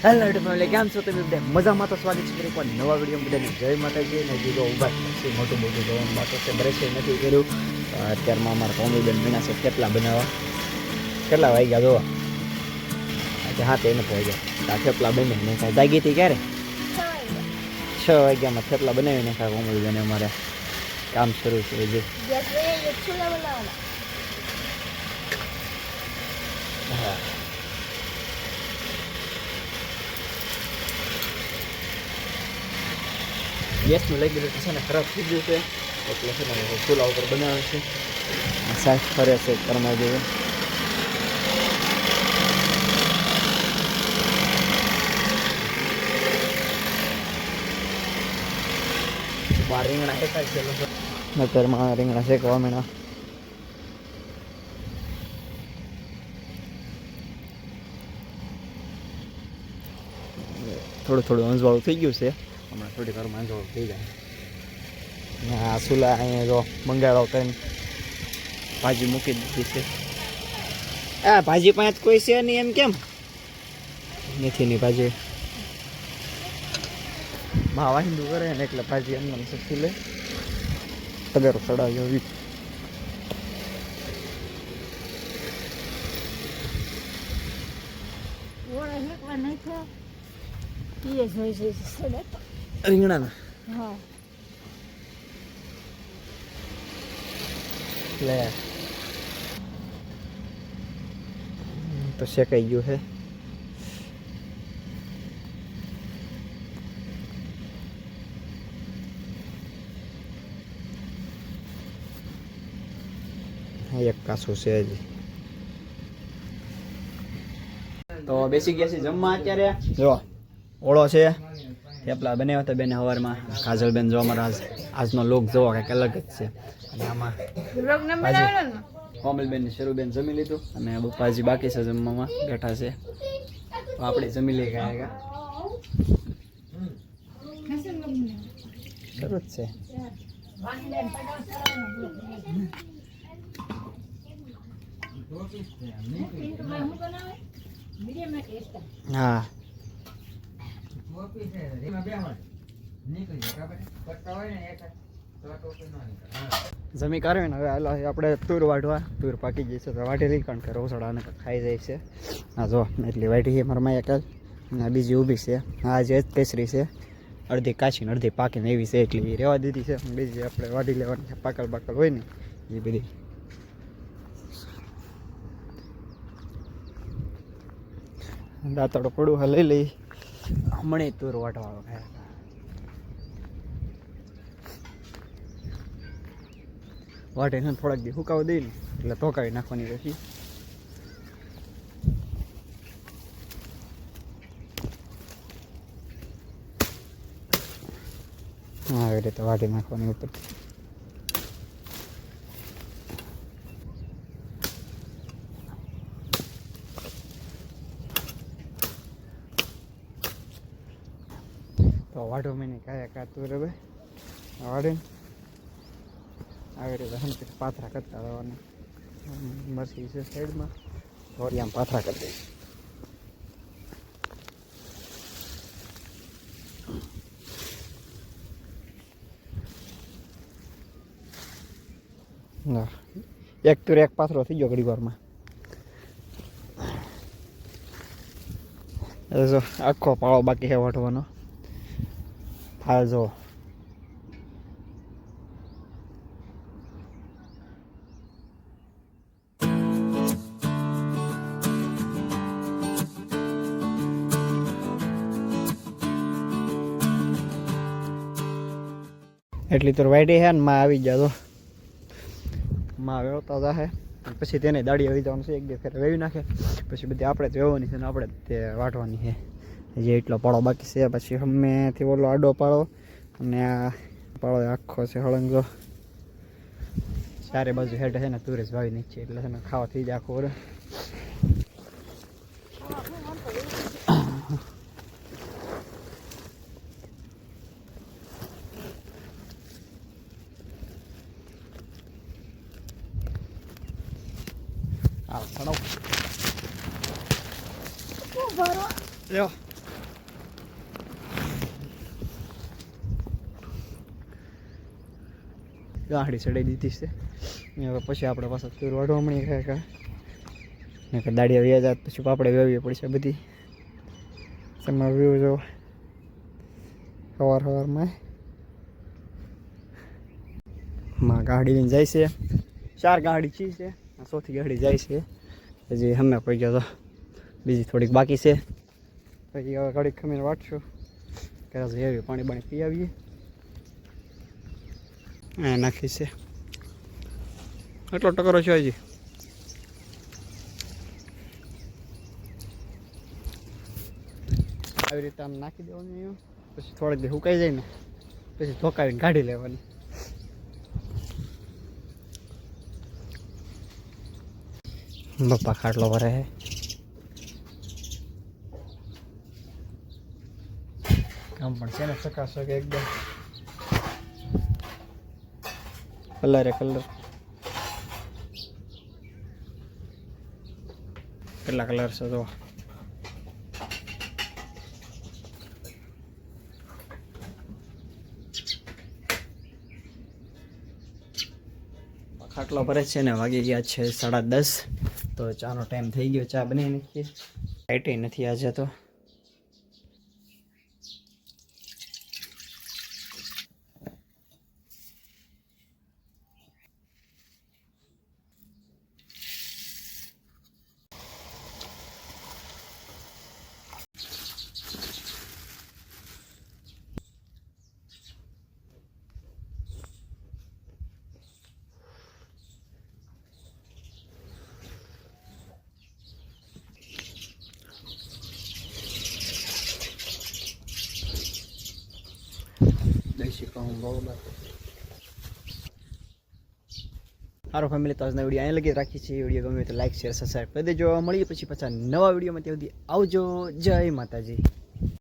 Hello family, કેમ છો તમે બધા? મજામાં તો સ્વાગત છે એક વાર નવા વિડીયો બધાને. જય માતાજી. ને જીગો ઉભા છે, મોટું મોટું જોવાનું બાકી છે, બ્રશ નથી કર્યું. અત્યારમાં અમારા કોમીબેન મીના છે થેપલા બનાવવા. કેટલા વાગ્યા જોવા? આજે હા તે નથી વાગ્યા. આ થેપલા બની ને કાંઈ જાગી હતી ક્યારે? 6 વાગ્યામાં થેપલા બનાવીને કાંઈ કોમીબેન અમારે કામ શરૂ છે હજી. હા, ગેસનું લઈ ગયેલું છે ને ખરાબ થઈ ગયું છે, એટલે છે ને ચૂલા ઉપર બનાવે છે. સાફ ફરે છે કરવા જોઈએ. રીંગણા શેકાય છે લોકો અત્યારમાં, રીંગણા શેકવા મીણા. થોડું થોડું અંજવાળું થઈ ગયું છે, હમણાં થોડી વારમાં અંજવાળું થઈ જાય. આ સુલા અહીંયા જો મંગાળો કરીને ભાજી મૂકી દીધી છે. આ ભાજી પાંચ કોઈ છે નહીં એમ કેમ? મેથીની ભાજી માં વાહિંદુ કરે ને એટલે ભાજી એમને સસ્તી લે. તગારો ચડાવ્યો વીક. રીંગણાના લે તો શેકાઈ ગયું છે. એક કાસું છે હજી. તો બેસી ગયા છે જમવા. અત્યારે જો ઓળો છે, થેપલા બનાવ્યા હતા બેને સવારમાં. કાજલબેન જો અમારા આજનો લોક જોવો કંઈક અલગ જ છે. અને આમાં કોમલબેન ને શરૂબેન જમી લીધું અને બપ્પાજી બાકી છે જમવામાં, બેઠા છે. આપણે જમી લઈ ગયા શરૂ જ છે. હા જમી કાઢે ને હવે હાલો આપણે તુર વાઢવા. તુર પાકી જઈ છે તો વાઢી લઈ, કારણ કે રોસડાને ખાઈ જાય છે. હા જો એટલી વાઢી છે મારા માયા કાલ. અને બીજી ઊભી છે, આ જે કેસરી છે, અડધી કાચી ને અડધી પાકીને એવી છે, એટલી રહેવા દીધી છે. બીજી આપણે વાઢી લેવાની છે, પાકલ પાકલ હોય ને એ બધી. દાંતડો પડું હા લઈ લઈ. હમણાં તુર વાટવાનો ખાય વાટીને થોડાક દી સુકાવા દઈ ને એટલે ધોકાવી નાખવાની પછી. હા આવી રીતે વાટી નાખવાની ઉપર. તો વાઢો મહિને કાયા કાતું હવે વાઢીને આવી રીતે હંતે પાથરા કરતા રહેવાના. મરસી છે સાઈડમાં, થોડી આમ પાથરા કરી દઈશ. એક તુર એક પાથરો થઈ ગયો ઘડી વારમાં. જો આખો પાળો બાકી છે વાટવાનો. હા જો એટલી તો વાઈટી છે ને માં આવી ગયા. તો માં વેવતા જાહે પછી તેને દાડી આવી જવાનું છે. એક બે ફેર વેવી નાખે પછી બધી આપણે જ વેવવાની છે ને આપણે તે વાટવાની છે. જે એટલો પાળો બાકી છે. પછી હમેથી ઓલો આડો પાળો અને આ પાળો આખો છે હળંગો. ચારે બાજુ હેઠ છે ને તુરેશ વાવી નાખી એટલે છે ને ખાવા થઈ જાય આખો. આવ ચડો લ્યો ગાંઠી ચડાવી દીધી છે હવે પછી આપણે પાછા તુર વાઢવા મળી કે દાડિયા વ્યા જાત પછી આપણે વાવીએ પડશે બધી તમારે વ્યૂ જો સવારમાં ગાડી લઈને જાય છે 4 ગાડી ચી છે ચોથી ગાડી જાય છે હજી અમે પહોંચ્યા તો બીજી થોડીક બાકી છે પછી હવે ઘડીક ખમીને વાટશું ત્યારે એવી પાણી પી આવીએ નાખી છે એટલો ટકરો છે હજી આવી રીતે આમ નાખી દેવાનું અહીંયા પછી થોડીક દી સુકાઈ જાય ને પછી ધોકાવીને કાઢી લેવાની બપ્પા ખાટલો ભરે કામ પણ છે ને ચકાશક એકદમ કલર કેટલા કલર છે તો ખાટલો ભરે છે ને વાગી ગયા છે 10:30 તો ચાનો ટાઈમ થઈ ગયો ચા બનાવી નાખીએ લાઈટ નથી આજે તો સારો ફેમિલી તો આજના વિડીયો અહીં લગી રાખી છે વિડીયો ગમે તો લાઈક શેર સબસ્ક્રાઈબ કરી દેજો મળીએ પછી પાછા નવા વિડીયોમાં ત્યાં સુધી આવજો જય માતાજી